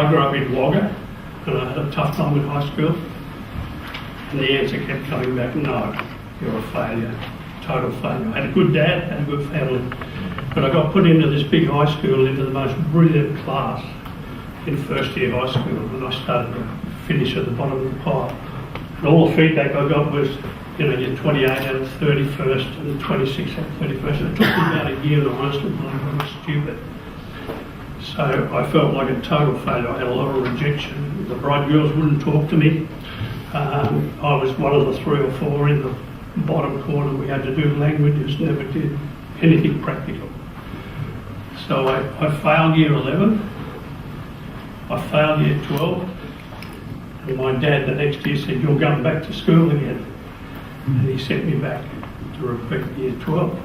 I grew up in Wagga and I had a tough time in high school. And the answer kept coming back, no, you're a failure, total failure. I had a good dad, had a good family, but I got put into this big high school, into the most brilliant class in first year high school, and I started to finish at the bottom of the pile. And all the feedback I got was, you know, you're 28 out of 31st and 26 out of 31st. And it took me about a year, and I honestly believe I was stupid. So I felt like a total failure. I had a lot of rejection. The bright girls wouldn't talk to me. I was one of the 3 or 4 in the bottom corner. We had to do languages, never did anything practical. So I failed year 11. I failed year 12. And my dad the next year said, you're going back to school again. And he sent me back to repeat year 12.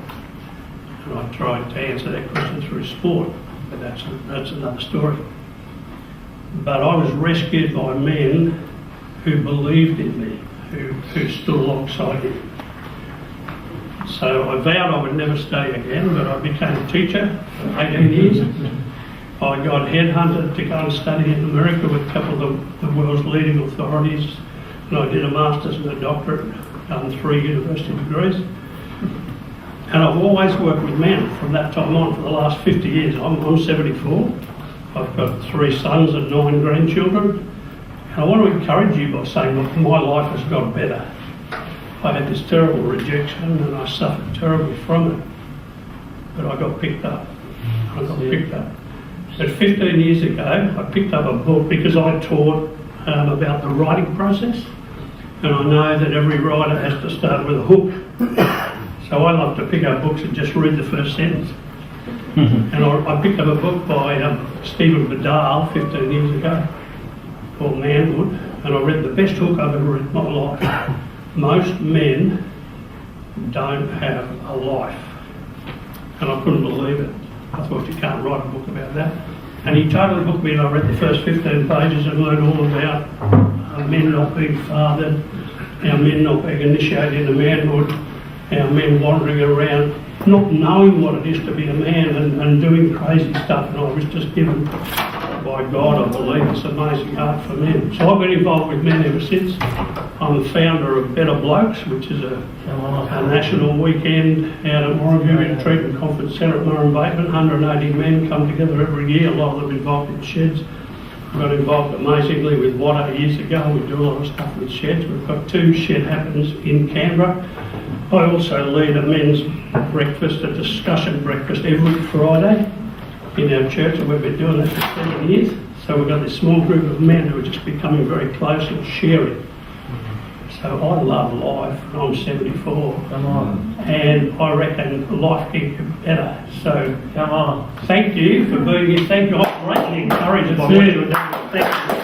And I tried to answer that question through sport, but that's another story. But I was rescued by men who believed in me, who stood alongside me. So I vowed I would never stay again, but I became a teacher for 18 years. I got headhunted to go and study in America with a couple of the world's leading authorities, and I did a master's and a doctorate, done 3 university degrees. And I've always worked with men from that time on for the last 50 years. I'm 74. I've got 3 sons and 9 grandchildren. And I want to encourage you by saying, look, my life has got better. I had this terrible rejection and I suffered terribly from it. But I got picked up. But 15 years ago, I picked up a book because I taught about the writing process. And I know that every writer has to start with a hook. So I love to pick up books and just read the first sentence. And I picked up a book by Stephen Vidal 15 years ago called Manhood, and I read the best hook I've ever read in my life. Most men don't have a life. And I couldn't believe it. I thought, you can't write a book about that. And he totally hooked me, and I read the first 15 pages and learned all about men not being fathered, our men not being initiated into manhood, our men wandering around, not knowing what it is to be a man and doing crazy stuff. And I was just given, by God, I believe, this amazing heart for men. So I've been involved with men ever since. I'm the founder of Better Blokes, which is a national weekend out at Warragul Treatment Conference Centre at Murray Bateman. 180 men come together every year, a lot of them involved in sheds. I got involved amazingly with Water years ago. We do a lot of stuff with sheds. We've got 2 shed happens in Canberra. I also lead a men's breakfast, a discussion breakfast every Friday in our church, and we've been doing that for 7 years. So we've got this small group of men who are just becoming very close and sharing. So I love life, and I'm 74. Come on. And I reckon life can get better. So Come on. thank you for being here. Thank you. I'm greatly encouraged by what you're doing. Thank you.